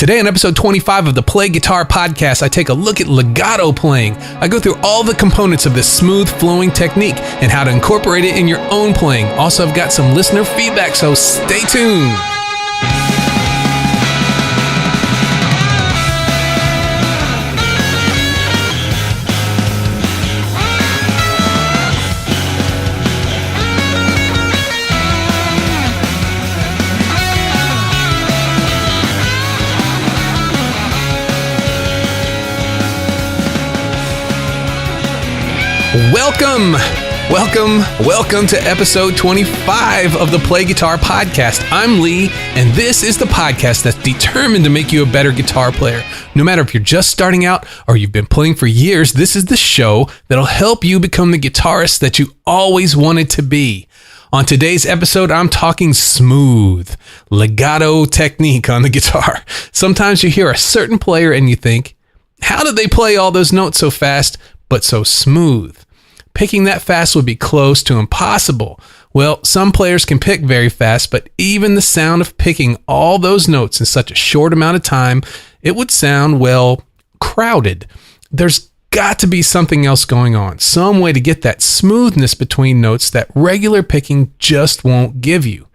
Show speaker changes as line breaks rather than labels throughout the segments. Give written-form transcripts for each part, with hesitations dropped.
Today on episode 25 of the Play Guitar Podcast, I take a look at legato playing. I go through all the components of this smooth flowing technique and how to incorporate it in your own playing. Also, I've got some listener feedback, so stay tuned. Welcome to episode 25 of the Play Guitar Podcast. I'm Lee, and this is the podcast that's determined to make you a better guitar player. No matter if you're just starting out or you've been playing for years, this is the show that'll help you become the guitarist that you always wanted to be. On today's episode, I'm talking smooth, legato technique on the guitar. Sometimes you hear a certain player and you think, how did they play all those notes so fast, but so smooth? Picking that fast would be close to impossible. Well, some players can pick very fast, but even the sound of picking all those notes in such a short amount of time, it would sound, well, crowded. There's got to be something else going on, some way to get that smoothness between notes that regular picking just won't give you.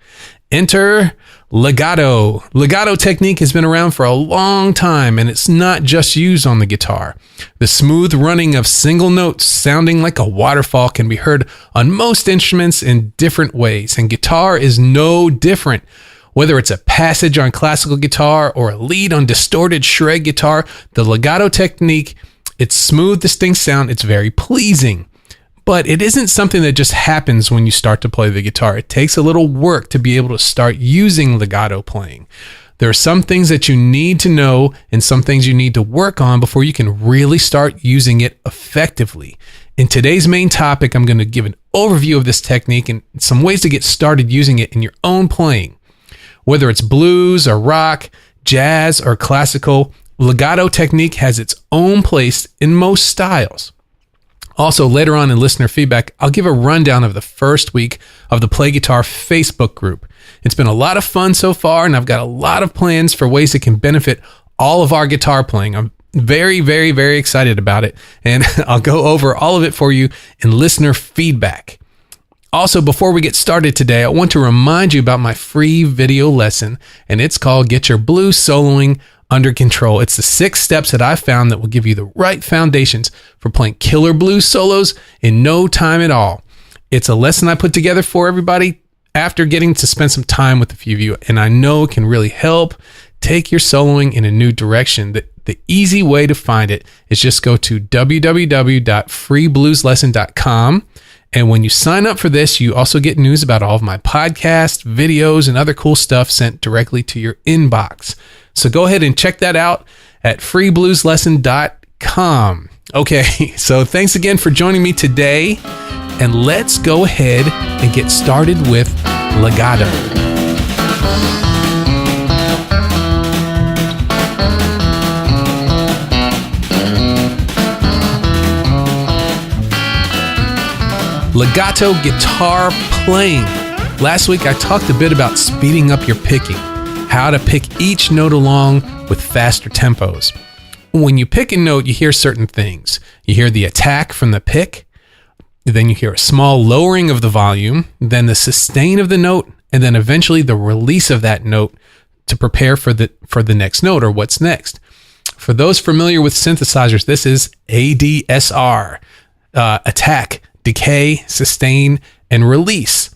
Enter legato. Legato technique has been around for a long time, and it's not just used on the guitar. The smooth running of single notes sounding like a waterfall can be heard on most instruments in different ways, and guitar is no different. Whether it's a passage on classical guitar or a lead on distorted shred guitar, the legato technique, its smooth, distinct sound, it's very pleasing. But it isn't something that just happens when you start to play the guitar. It takes a little work to be able to start using legato playing. There are some things that you need to know and some things you need to work on before you can really start using it effectively. In today's main topic, I'm going to give an overview of this technique and some ways to get started using it in your own playing. Whether it's blues or rock, jazz or classical, legato technique has its own place in most styles. Also, later on in listener feedback, I'll give a rundown of the first week of the Play Guitar Facebook group. It's been a lot of fun so far, and I've got a lot of plans for ways that can benefit all of our guitar playing. I'm very, very, very excited about it, and I'll go over all of it for you in listener feedback. Also, before we get started today, I want to remind you about my free video lesson, and it's called Get Your Blues Soloing Under Control. It's the 6 steps that I found that will give you the right foundations for playing killer blues solos in no time at all. It's a lesson I put together for everybody after getting to spend some time with a few of you, and I know it can really help take your soloing in a new direction. The easy way to find it is just go to www.freeblueslesson.com. And when you sign up for this, you also get news about all of my podcasts, videos, and other cool stuff sent directly to your inbox. So go ahead and check that out at freeblueslesson.com. Okay, so thanks again for joining me today, and let's go ahead and get started with legato. Legato guitar playing. Last week I talked a bit about speeding up your picking, how to pick each note along with faster tempos. When you pick a note, you hear certain things. You hear the attack from the pick, then you hear a small lowering of the volume, then the sustain of the note, and then eventually the release of that note to prepare for the next note or what's next. For those familiar with synthesizers, this is ADSR, attack, decay, sustain, and release.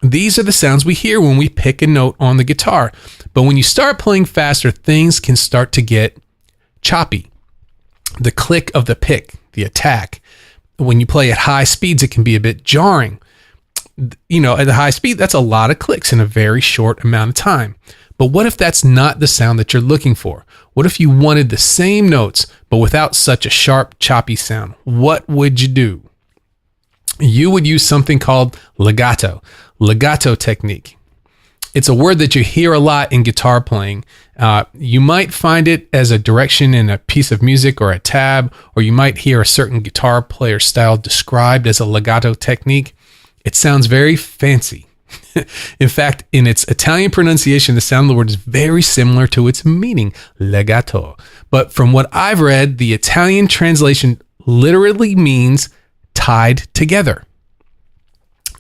These are the sounds we hear when we pick a note on the guitar. But when you start playing faster, things can start to get choppy. The click of the pick, the attack. When you play at high speeds, it can be a bit jarring. You know, at the high speed, that's a lot of clicks in a very short amount of time. But what if that's not the sound that you're looking for? What if you wanted the same notes, but without such a sharp, choppy sound? What would you do? You would use something called legato technique. It's a word that you hear a lot in guitar playing. You might find it as a direction in a piece of music or a tab, or you might hear a certain guitar player style described as a legato technique. It sounds very fancy. In fact, in its Italian pronunciation, the sound of the word is very similar to its meaning, legato. But from what I've read, the Italian translation literally means tied together.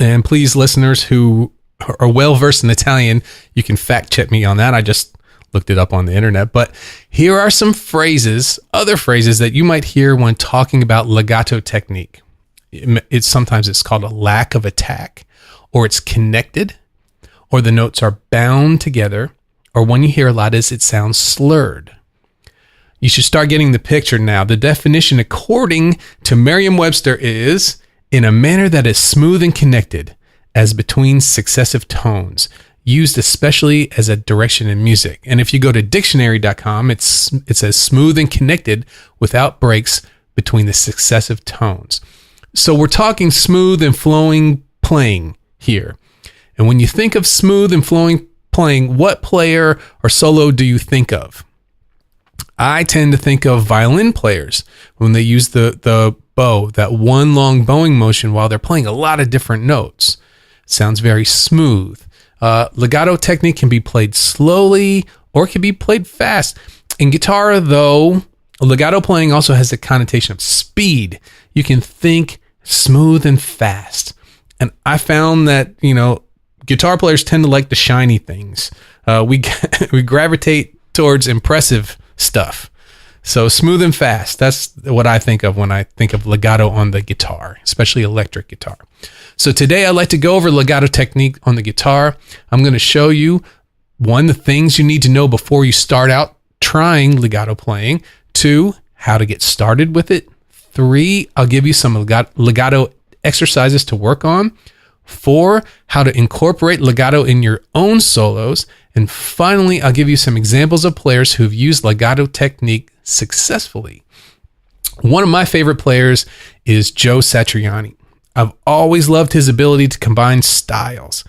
And please, listeners who are well versed in Italian, you can fact check me on that. I just looked it up on the internet. But here are some phrases, other phrases that you might hear when talking about legato technique. Sometimes it's called a lack of attack, or it's connected, or the notes are bound together, or one you hear a lot is it sounds slurred. You should start getting the picture now. The definition, according to Merriam-Webster, is in a manner that is smooth and connected, as between successive tones, used especially as a direction in music. And if you go to dictionary.com, it says smooth and connected without breaks between the successive tones. So we're talking smooth and flowing playing here. And when you think of smooth and flowing playing, what player or solo do you think of? I tend to think of violin players when they use the bow, that one long bowing motion while they're playing a lot of different notes. Sounds very smooth. Legato technique can be played slowly or it can be played fast. In guitar, though, legato playing also has the connotation of speed. You can think smooth and fast. And I found that, guitar players tend to like the shiny things. We gravitate towards impressive stuff. So smooth and fast, that's what I think of when I think of legato on the guitar, especially electric guitar. So today I'd like to go over legato technique on the guitar. I'm going to show you, one, the things you need to know before you start out trying legato playing. 2, how to get started with it. 3, I'll give you some legato exercises to work on. 4, how to incorporate legato in your own solos. And finally, I'll give you some examples of players who've used legato technique successfully. One of my favorite players is Joe Satriani. I've always loved his ability to combine styles.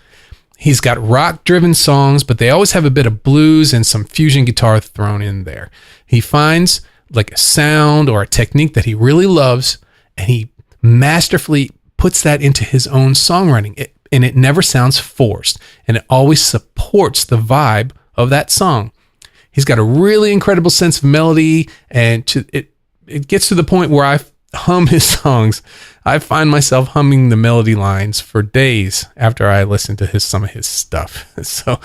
He's got rock-driven songs, but they always have a bit of blues and some fusion guitar thrown in there. He finds like a sound or a technique that he really loves, and he masterfully puts that into his own songwriting. And it never sounds forced, and it always supports the vibe of that song. He's got a really incredible sense of melody, and it gets to the point where I hum his songs. I find myself humming the melody lines for days after I listen to some of his stuff. So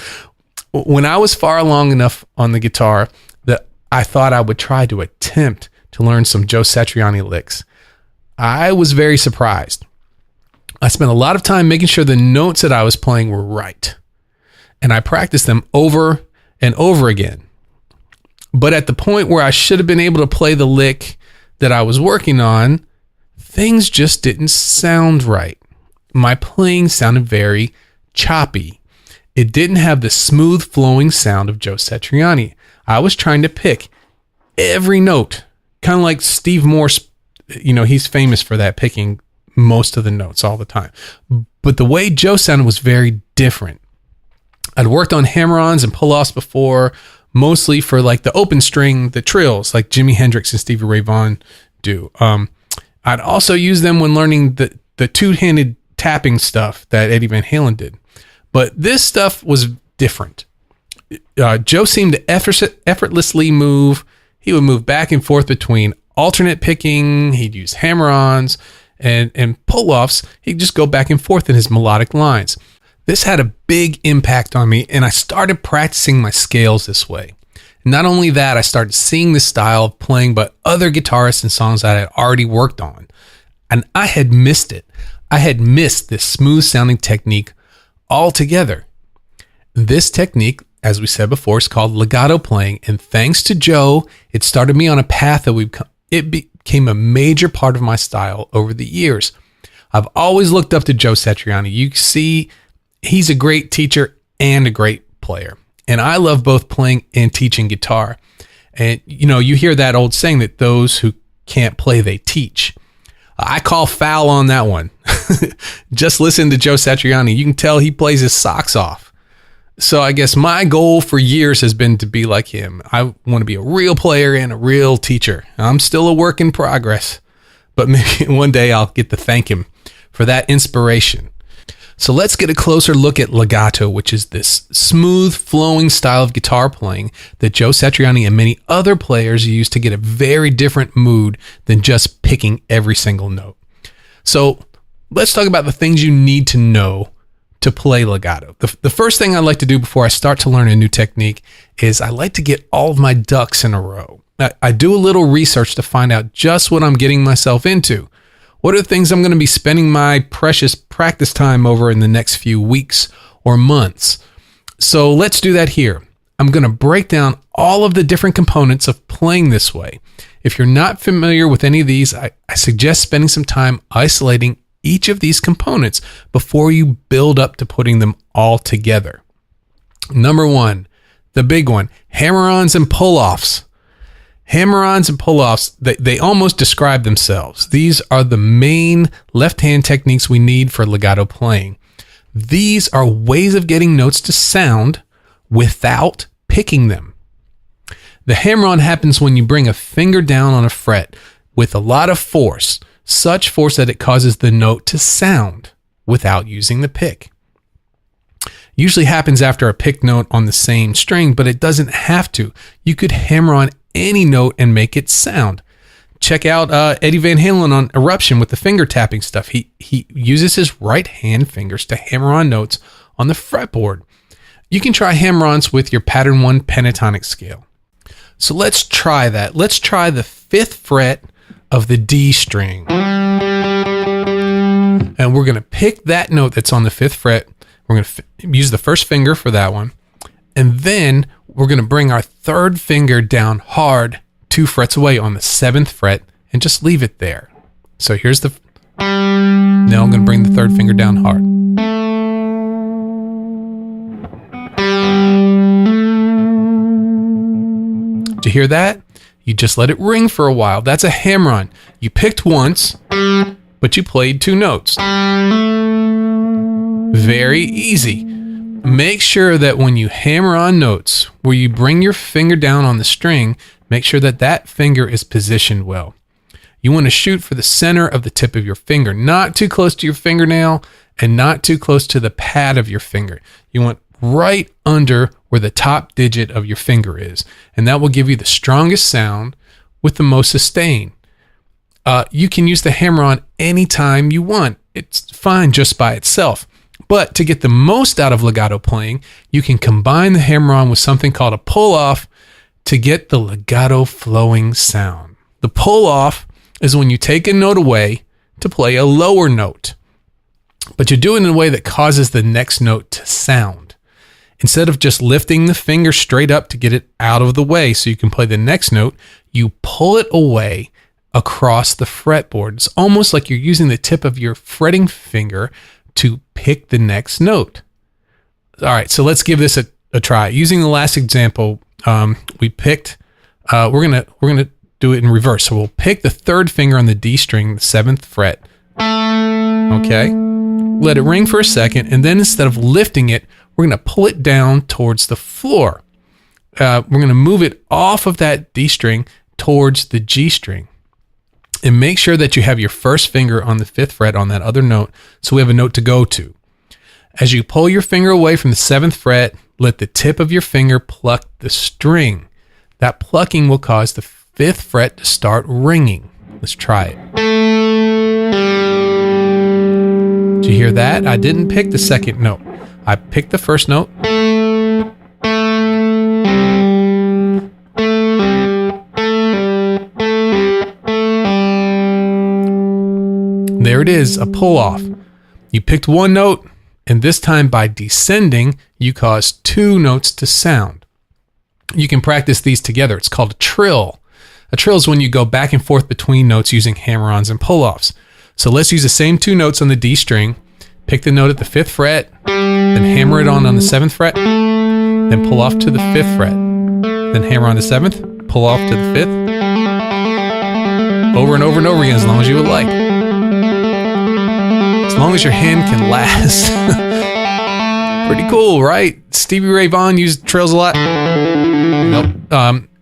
when I was far along enough on the guitar that I thought I would try to attempt to learn some Joe Satriani licks, I was very surprised. I spent a lot of time making sure the notes that I was playing were right, and I practiced them over and over again. But at the point where I should have been able to play the lick that I was working on, things just didn't sound right. My playing sounded very choppy. It didn't have the smooth flowing sound of Joe Satriani. I was trying to pick every note, kind of like Steve Morse. He's famous for that, picking most of the notes all the time. But the way Joe sounded was very different. I'd worked on hammer-ons and pull-offs before, mostly for like the open string, the trills, like Jimi Hendrix and Stevie Ray Vaughan do. I'd also use them when learning the two-handed tapping stuff that Eddie Van Halen did. But this stuff was different. Joe seemed to effortlessly move. He would move back and forth between alternate picking. He'd use hammer-ons and pull-offs. He'd just go back and forth in his melodic lines. This had a big impact on me, and I started practicing my scales this way. Not only that, I started seeing this style of playing by other guitarists and songs that I had already worked on. And I had missed it. I had missed this smooth sounding technique altogether. This technique, as we said before, is called legato playing. And thanks to Joe, it started me on a path that it became a major part of my style over the years. I've always looked up to Joe Satriani. You see, he's a great teacher and a great player. And I love both playing and teaching guitar. And, you hear that old saying that those who can't play, they teach. I call foul on that one. Just listen to Joe Satriani. You can tell he plays his socks off. So I guess my goal for years has been to be like him. I want to be a real player and a real teacher. I'm still a work in progress, but maybe one day I'll get to thank him for that inspiration. So let's get a closer look at legato, which is this smooth flowing style of guitar playing that Joe Satriani and many other players use to get a very different mood than just picking every single note. So let's talk about the things you need to know to play legato. The first thing I like to do before I start to learn a new technique is I like to get all of my ducks in a row. I do a little research to find out just what I'm getting myself into. What are the things I'm going to be spending my precious practice time over in the next few weeks or months? So let's do that here. I'm going to break down all of the different components of playing this way. If you're not familiar with any of these, I suggest spending some time isolating each of these components before you build up to putting them all together. Number one, the big one, hammer-ons and pull-offs. Hammer-ons and pull-offs, they almost describe themselves. These are the main left-hand techniques we need for legato playing. These are ways of getting notes to sound without picking them. The hammer-on happens when you bring a finger down on a fret with a lot of force, such force that it causes the note to sound without using the pick. Usually happens after a picked note on the same string, but it doesn't have to. You could hammer on any note and make it sound. Check out Eddie Van Halen on Eruption with the finger tapping stuff. He uses his right hand fingers to hammer on notes on the fretboard. You can try hammer-ons with your pattern 1 pentatonic scale. So let's try that. Let's try the 5th fret of the D string. And we're going to pick that note that's on the 5th fret. We're going to use the first finger for that one. And then we're going to bring our 3rd finger down hard 2 frets away on the 7th fret and just leave it there. So here's the... Now I'm going to bring the 3rd finger down hard. Did you hear that? You just let it ring for a while. That's a hammer-on. You picked once, but you played 2 notes. Very easy. Make sure that when you hammer on notes, where you bring your finger down on the string, make sure that that finger is positioned well. You want to shoot for the center of the tip of your finger, not too close to your fingernail and not too close to the pad of your finger. You want right under where the top digit of your finger is, and that will give you the strongest sound with the most sustain. You can use the hammer-on anytime you want. It's fine just by itself. But to get the most out of legato playing, you can combine the hammer-on with something called a pull-off to get the legato flowing sound. The pull-off is when you take a note away to play a lower note, but you do it in a way that causes the next note to sound. Instead of just lifting the finger straight up to get it out of the way so you can play the next note, you pull it away across the fretboard. It's almost like you're using the tip of your fretting finger to pick the next note. All right, so let's give this a try. Using the last example, we picked, we're gonna do it in reverse. So we'll pick the 3rd finger on the D string, the 7th fret. Okay, let it ring for a second, and then instead of lifting it, we're gonna pull it down towards the floor. We're gonna move it off of that D string towards the G string. And make sure that you have your first finger on the 5th fret on that other note so we have a note to go to. As you pull your finger away from the 7th fret, let the tip of your finger pluck the string. That plucking will cause the 5th fret to start ringing. Let's try it. Did you hear that? I didn't pick the 2nd note. I picked the 1st note. There it is, a pull-off. You picked 1 note, and this time by descending, you caused 2 notes to sound. You can practice these together. It's called a trill. A trill is when you go back and forth between notes using hammer-ons and pull-offs. So let's use the same 2 notes on the D string, pick the note at the 5th fret, then hammer it on the 7th fret, then pull off to the 5th fret, then hammer on the 7th, pull off to the 5th, over and over and over again as long as you would like. As long as your hand can last. Pretty cool, right? Stevie Ray Vaughan used trills a lot. Nope.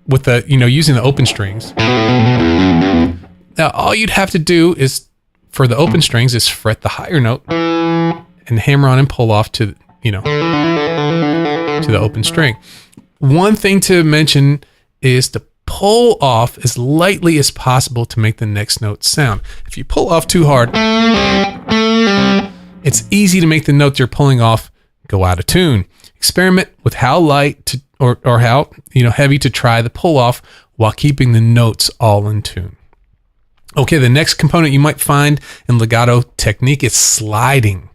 With the, using the open strings. Now, all you'd have to do is, for the open strings, is fret the higher note and hammer on and pull off to the open string. One thing to mention is to pull off as lightly as possible to make the next note sound. If you pull off too hard, it's easy to make the note you're pulling off go out of tune. Experiment with how light or how heavy to try the pull off while keeping the notes all in tune. Okay, the next component you might find in legato technique is sliding.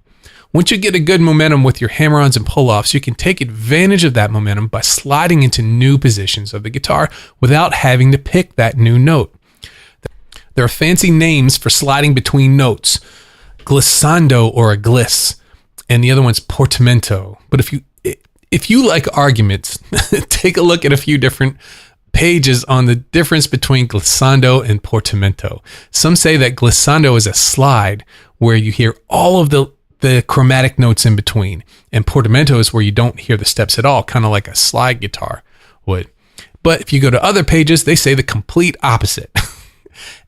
Once you get a good momentum with your hammer-ons and pull-offs, you can take advantage of that momentum by sliding into new positions of the guitar without having to pick that new note. There are fancy names for sliding between notes, glissando or a gliss, and the other one's portamento. But if you like arguments, take a look at a few different pages on the difference between glissando and portamento. Some say that glissando is a slide where you hear all of the chromatic notes in between, and portamento is where you don't hear the steps at all, kind of like a slide guitar would. But if you go to other pages, they say the complete opposite.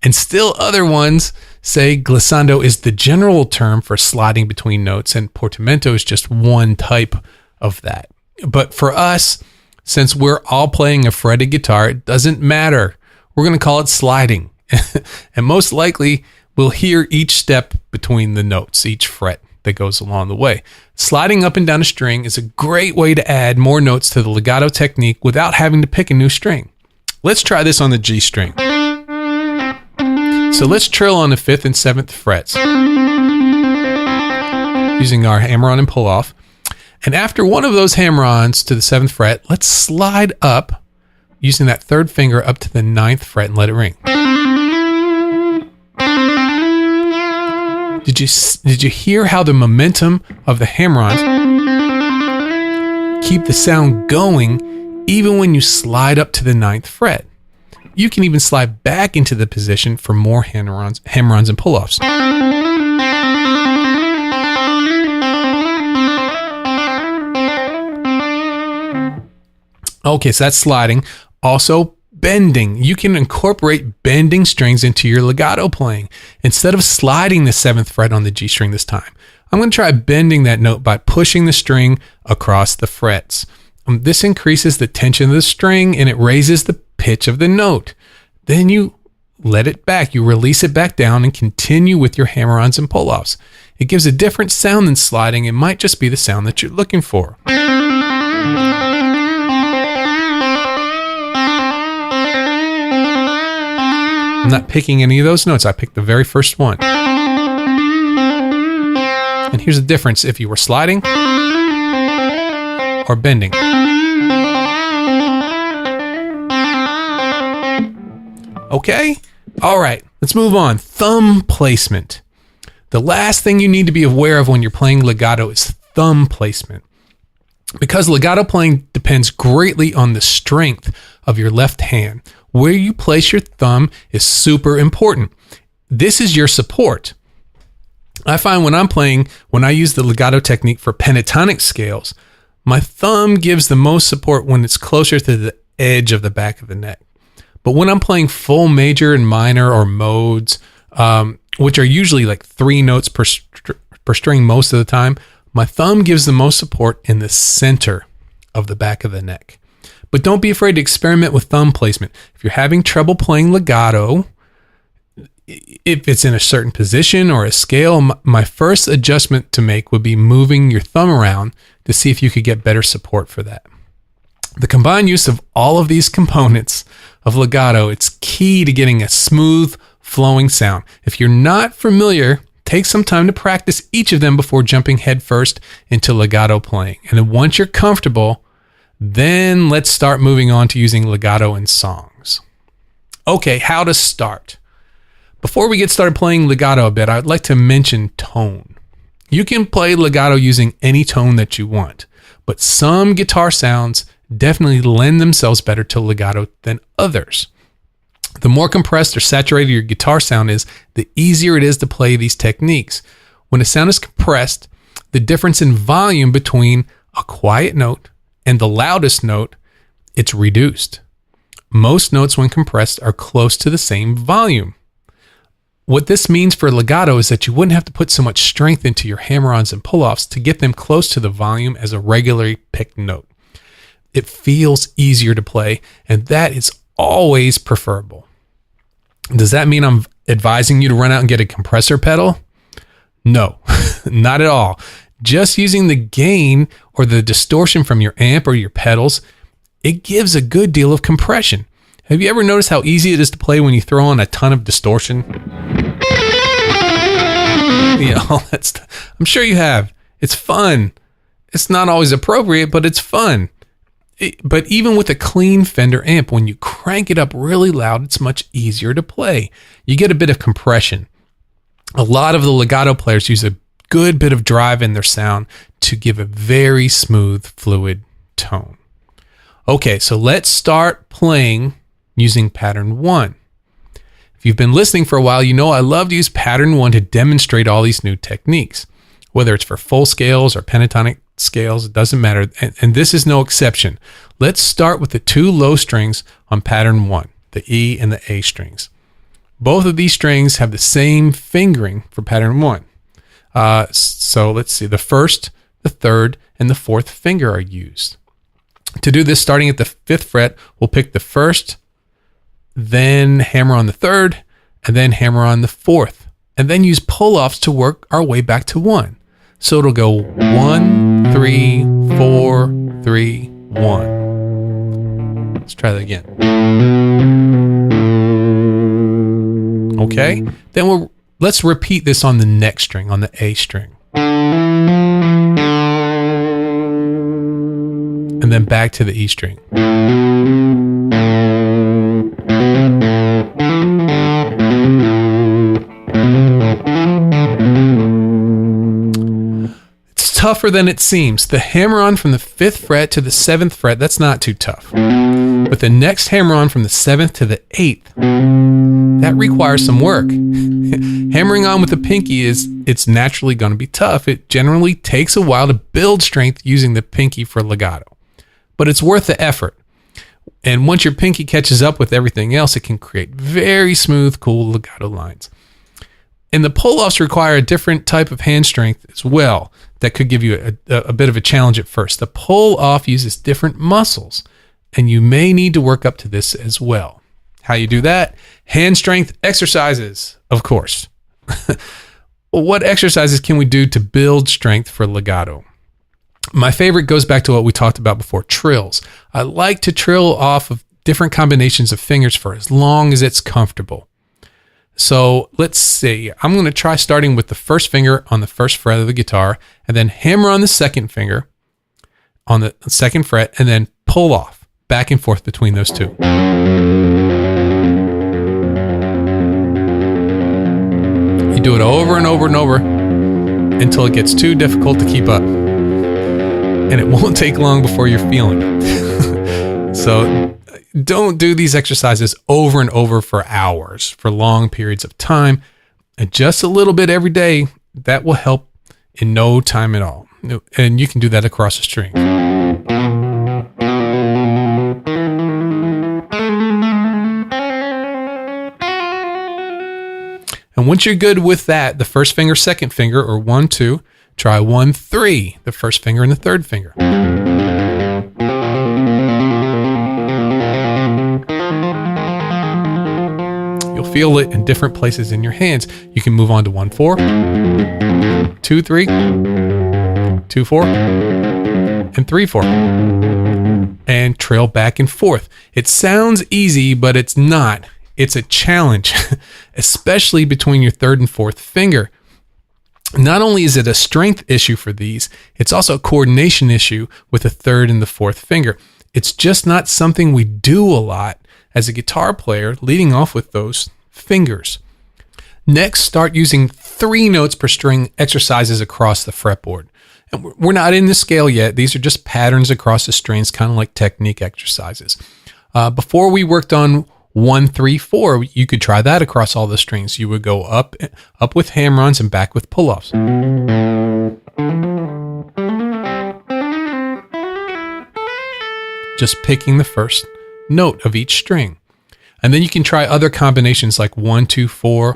And still other ones say glissando is the general term for sliding between notes, and portamento is just one type of that. But for us, since we're all playing a fretted guitar, it doesn't matter. We're going to call it sliding. And most likely, we'll hear each step between the notes, each fret that goes along the way. Sliding up and down a string is a great way to add more notes to the legato technique without having to pick a new string. Let's try this on the G string. So let's trill on the 5th and 7th frets using our hammer-on and pull-off. And after one of those hammer-ons to the 7th fret, let's slide up using that 3rd finger up to the 9th fret and let it ring. Did you hear how the momentum of the hammer-ons keep the sound going even when you slide up to the 9th fret? You can even slide back into the position for more hammer-ons and pull-offs. Okay, so that's sliding. Also, bending. You can incorporate bending strings into your legato playing. Instead of sliding the 7th fret on the G string this time, I'm going to try bending that note by pushing the string across the frets. This increases the tension of the string and it raises the pitch of the note. Then you let it back. You release it back down and continue with your hammer-ons and pull-offs. It gives a different sound than sliding. It might just be the sound that you're looking for. I'm not picking any of those notes. I picked the very first one. And here's the difference if you were sliding or bending. Okay? All right, let's move on. Thumb placement. The last thing you need to be aware of when you're playing legato is thumb placement. Because legato playing depends greatly on the strength of your left hand. Where you place your thumb is super important. This is your support. I find when I use the legato technique for pentatonic scales, my thumb gives the most support when it's closer to the edge of the back of the neck. But when I'm playing full major and minor or modes, which are usually like 3 notes per string most of the time, my thumb gives the most support in the center of the back of the neck. But don't be afraid to experiment with thumb placement. If you're having trouble playing legato, if it's in a certain position or a scale, my first adjustment to make would be moving your thumb around to see if you could get better support for that. The combined use of all of these components of legato, it's key to getting a smooth, flowing sound. If you're not familiar, take some time to practice each of them before jumping headfirst into legato playing. And then once you're comfortable, then let's start moving on to using legato in songs. Okay, how to start. Before we get started playing legato a bit, I'd like to mention tone. You can play legato using any tone that you want, but some guitar sounds definitely lend themselves better to legato than others. The more compressed or saturated your guitar sound is, the easier it is to play these techniques. When a sound is compressed, the difference in volume between a quiet note and the loudest note, it's reduced. Most notes when compressed are close to the same volume. What this means for legato is that you wouldn't have to put so much strength into your hammer-ons and pull-offs to get them close to the volume as a regularly picked note. It feels easier to play, and that is always preferable. Does that mean I'm advising you to run out and get a compressor pedal? No, not at all. Just using the gain or the distortion from your amp or your pedals, it gives a good deal of compression. Have you ever noticed how easy it is to play when you throw on a ton of distortion? All that stuff. I'm sure you have. It's fun. It's not always appropriate, but it's fun. But even with a clean Fender amp, when you crank it up really loud, it's much easier to play. You get a bit of compression. A lot of the legato players use a good bit of drive in their sound to give a very smooth, fluid tone. Okay, so let's start playing using pattern 1. If you've been listening for a while, you know I love to use pattern 1 to demonstrate all these new techniques. Whether it's for full scales or pentatonic scales, it doesn't matter, and this is no exception. Let's start with the 2 low strings on pattern 1, the E and the A strings. Both of these strings have the same fingering for pattern 1. So let's see, the 1st, the 3rd, and the 4th finger are used. To do this, starting at the 5th fret, we'll pick the 1st, then hammer on the 3rd, and then hammer on the 4th, and then use pull-offs to work our way back to 1. So it'll go 1, 3, 4, 3, 1. Let's try that again. Okay, then let's repeat this on the next string, on the A string. And then back to the E string. Tougher than it seems. The hammer-on from the 5th fret to the 7th fret, that's not too tough. But the next hammer-on from the 7th to the 8th, that requires some work. Hammering on with the pinky it's naturally going to be tough. It generally takes a while to build strength using the pinky for legato. But it's worth the effort. And once your pinky catches up with everything else, it can create very smooth, cool legato lines. And the pull-offs require a different type of hand strength as well. That could give you a bit of a challenge at first. The pull-off uses different muscles, and you may need to work up to this as well. How you do that? Hand strength exercises, of course. Well, what exercises can we do to build strength for legato? My favorite goes back to what we talked about before, trills. I like to trill off of different combinations of fingers for as long as it's comfortable. So let's see, I'm going to try starting with the 1st finger on the 1st fret of the guitar, and then hammer on the 2nd finger on the 2nd fret, and then pull off back and forth between those 2. You do it over and over and over until it gets too difficult to keep up. And it won't take long before you're feeling it. So don't do these exercises over and over for hours, for long periods of time. And just a little bit every day, that will help in no time at all. And you can do that across a string. And once you're good with that, the 1st finger, 2nd finger, or 1, 2, try 1, 3, the 1st finger and the 3rd finger. Feel it in different places in your hands. You can move on to 1, 4, 2, 3, 2, 4, and 3, 4, and trail back and forth. It sounds easy, but it's not. It's a challenge, especially between your 3rd and 4th finger. Not only is it a strength issue for these, it's also a coordination issue with the 3rd and the 4th finger. It's just not something we do a lot as a guitar player, leading off with those fingers. Next, start using 3 notes per string exercises across the fretboard. And we're not in the scale yet. These are just patterns across the strings, kind of like technique exercises. Before we worked on 1, 3, 4, you could try that across all the strings. You would go up with hammer-ons and back with pull-offs. Just picking the first note of each string. And then you can try other combinations like 1, 2, 4,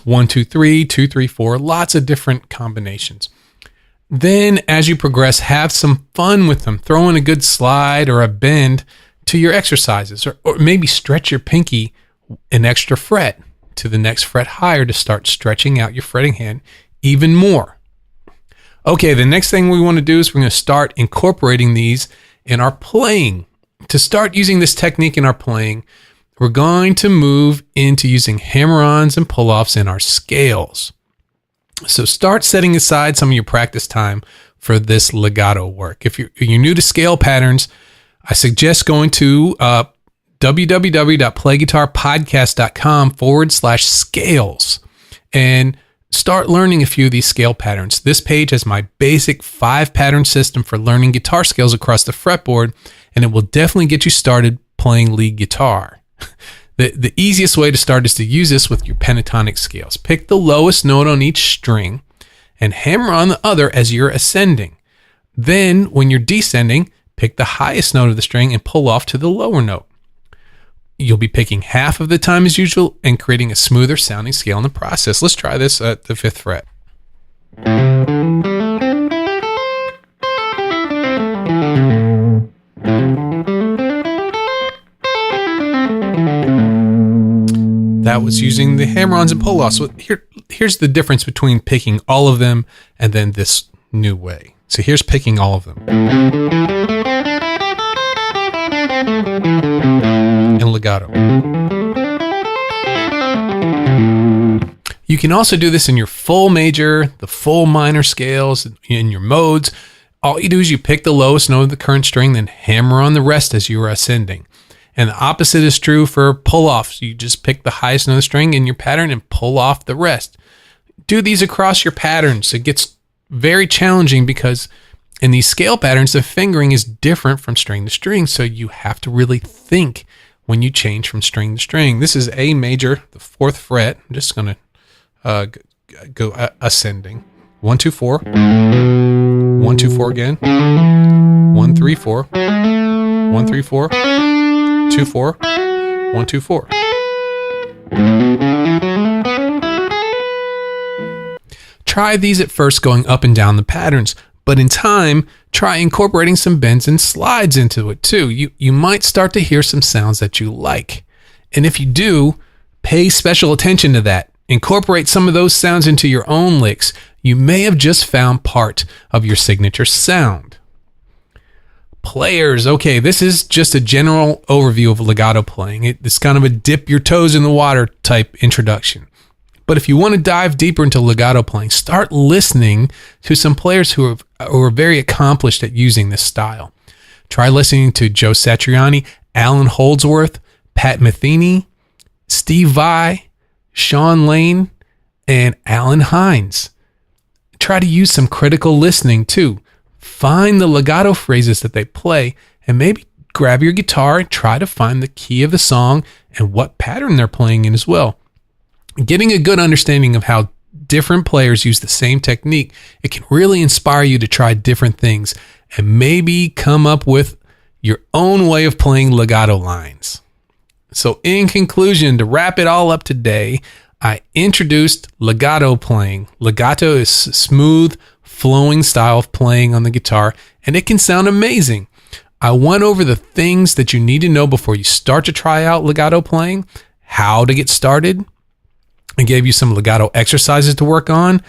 1, 2, 3, 2, 3, 4, lots of different combinations. Then as you progress, have some fun with them. Throw in a good slide or a bend to your exercises, or maybe stretch your pinky an extra fret to the next fret higher to start stretching out your fretting hand even more. Okay, the next thing we want to do is we're going to start incorporating these in our playing. To start using this technique in our playing, we're going to move into using hammer-ons and pull-offs in our scales. So start setting aside some of your practice time for this legato work. If you're new to scale patterns, I suggest going to www.playguitarpodcast.com/scales and start learning a few of these scale patterns. This page has my basic 5-pattern system for learning guitar scales across the fretboard, and it will definitely get you started playing lead guitar. The easiest way to start is to use this with your pentatonic scales. Pick the lowest note on each string and hammer on the other as you're ascending. Then, when you're descending, pick the highest note of the string and pull off to the lower note. You'll be picking half of the time as usual and creating a smoother sounding scale in the process. Let's try this at the 5th fret. That was using the hammer-ons and pull-offs. So here's the difference between picking all of them and then this new way. So here's picking all of them. And legato. You can also do this in your full major, the full minor scales, in your modes. All you do is you pick the lowest note of the current string, then hammer on the rest as you are ascending. And the opposite is true for pull-offs. You just pick the highest note of the string in your pattern and pull off the rest. Do these across your patterns. It gets very challenging because in these scale patterns, the fingering is different from string to string, so you have to really think when you change from string to string. This is A major, the 4th fret. I'm just going to go ascending. 1, 2, 4. 1, 2, 4 again. 1, 3, 4. 1, 3, 4. 2, 4. 1, 2, 4. Try these at first going up and down the patterns, but in time, try incorporating some bends and slides into it too. You might start to hear some sounds that you like. And if you do, pay special attention to that. Incorporate some of those sounds into your own licks. You may have just found part of your signature sound. Players, okay, this is just a general overview of legato playing. It's kind of a dip your toes in the water type introduction. But if you want to dive deeper into legato playing, start listening to some players who are very accomplished at using this style. Try listening to Joe Satriani, Alan Holdsworth, Pat Metheny, Steve Vai, Sean Lane, and Alan Hines. Try to use some critical listening too. Find the legato phrases that they play and maybe grab your guitar and try to find the key of the song and what pattern they're playing in as well. Getting a good understanding of how different players use the same technique, it can really inspire you to try different things and maybe come up with your own way of playing legato lines. So in conclusion, to wrap it all up today, I introduced legato playing. Legato is smooth, flowing style of playing on the guitar, and it can sound amazing. I went over the things that you need to know before you start to try out legato playing, how to get started. I gave you some legato exercises to work on,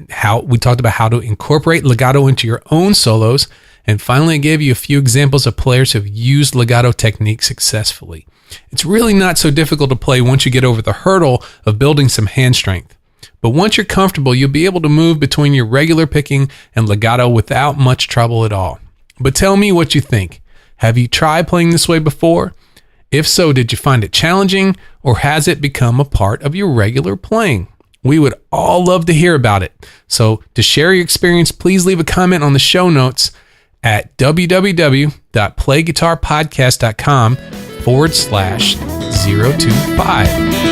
how we talked about how to incorporate legato into your own solos, and finally I gave you a few examples of players who have used legato techniques successfully. It's really not so difficult to play once you get over the hurdle of building some hand strength. But once you're comfortable, you'll be able to move between your regular picking and legato without much trouble at all. But tell me what you think. Have you tried playing this way before? If so, did you find it challenging, or has it become a part of your regular playing? We would all love to hear about it. So to share your experience, please leave a comment on the show notes at www.playguitarpodcast.com/025.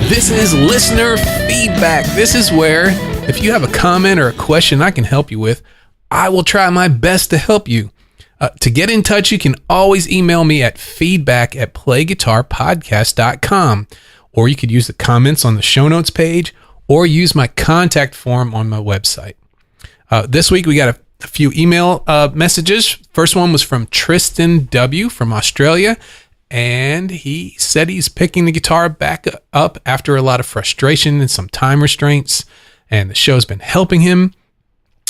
This is listener feedback. This is where, if you have a comment or a question I can help you with, I will try my best to help you. To get in touch, you can always email me at feedback@playguitarpodcast.com, or you could use the comments on the show notes page, or use my contact form on my website. This week, we got a few email messages. First one was from Tristan W. from Australia, and he said he's picking the guitar back up after a lot of frustration and some time restraints, and the show's been helping him.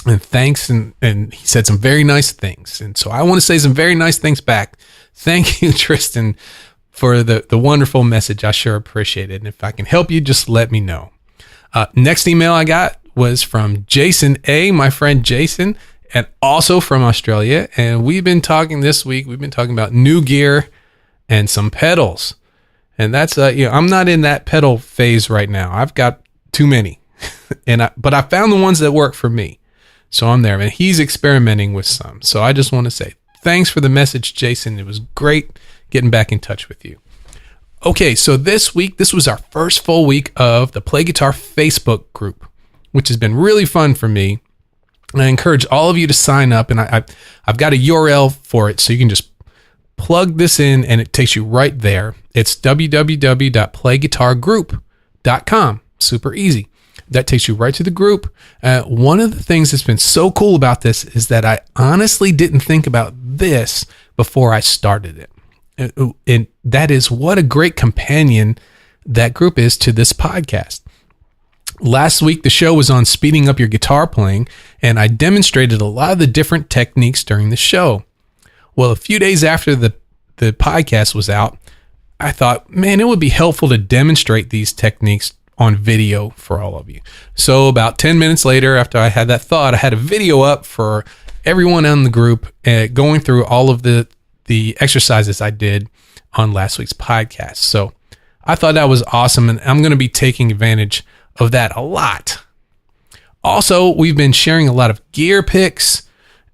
And thanks, and he said some very nice things. And so I want to say some very nice things back. Thank you, Tristan, for the wonderful message. I sure appreciate it. And if I can help you, just let me know. Next email I got was from Jason A., my friend Jason, and also from Australia. And we've been talking this week, about new gear and some pedals. And that's, I'm not in that pedal phase right now. I've got too many. But I found the ones that work for me. So I'm there, and he's experimenting with some. So I just want to say thanks for the message, Jason. It was great getting back in touch with you. Okay, so this week, this was our first full week of the Play Guitar Facebook group, which has been really fun for me. And I encourage all of you to sign up, and I've got a URL for it, so you can just plug this in, and it takes you right there. It's www.playguitargroup.com. Super easy. That takes you right to the group. One of the things that's been so cool about this is that I honestly didn't think about this before I started it. And that is what a great companion that group is to this podcast. Last week, the show was on speeding up your guitar playing, and I demonstrated a lot of the different techniques during the show. Well, a few days after the podcast was out, I thought, man, it would be helpful to demonstrate these techniques on video for all of you. So about 10 minutes later, after I had that thought, I had a video up for everyone in the group going through all of the exercises I did on last week's podcast. So I thought that was awesome, and I'm going to be taking advantage of that a lot. Also, we've been sharing a lot of gear picks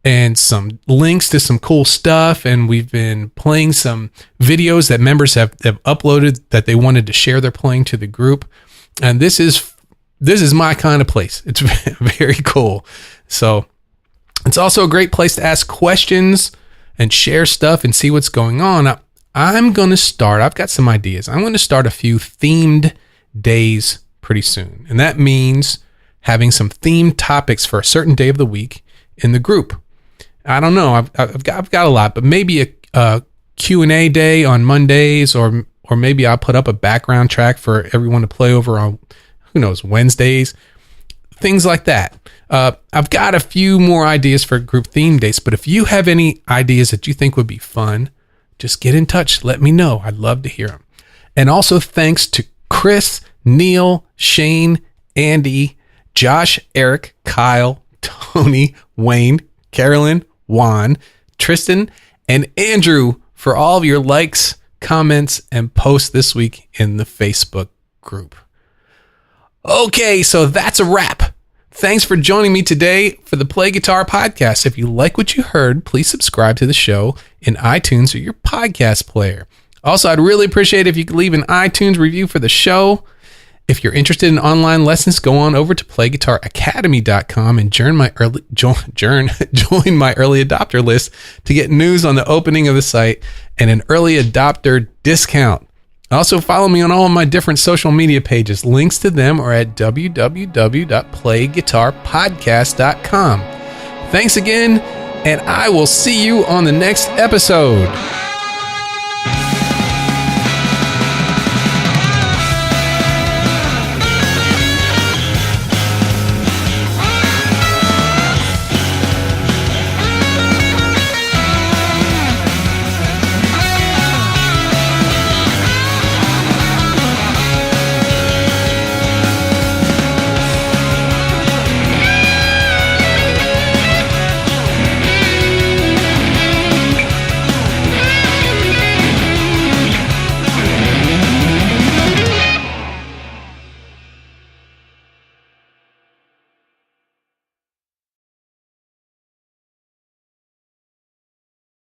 and some links to some cool stuff, and we've been playing some videos that members have uploaded that they wanted to share their playing to the group. And this is my kind of place. It's very cool. So it's also a great place to ask questions and share stuff and see what's going on. I've got some ideas. I'm going to start a few themed days pretty soon. And that means having some themed topics for a certain day of the week in the group. I don't know. I've got a lot, but maybe a Q&A day on Mondays, or maybe I'll put up a background track for everyone to play over on, Wednesdays, things like that. I've got a few more ideas for group theme days, but if you have any ideas that you think would be fun, just get in touch. Let me know. I'd love to hear them. And also thanks to Chris, Neil, Shane, Andy, Josh, Eric, Kyle, Tony, Wayne, Carolyn, Juan, Tristan, and Andrew for all of your likes, comments, and posts this week in the Facebook group. Okay, so that's a wrap. Thanks for joining me today for the Play Guitar Podcast. If you like what you heard, please subscribe to the show in iTunes or your podcast player. Also, I'd really appreciate it if you could leave an iTunes review for the show. If you're interested in online lessons, go on over to playguitaracademy.com and join my early adopter list to get news on the opening of the site and an early adopter discount. Also, follow me on all of my different social media pages. Links to them are at www.playguitarpodcast.com. Thanks again, and I will see you on the next episode.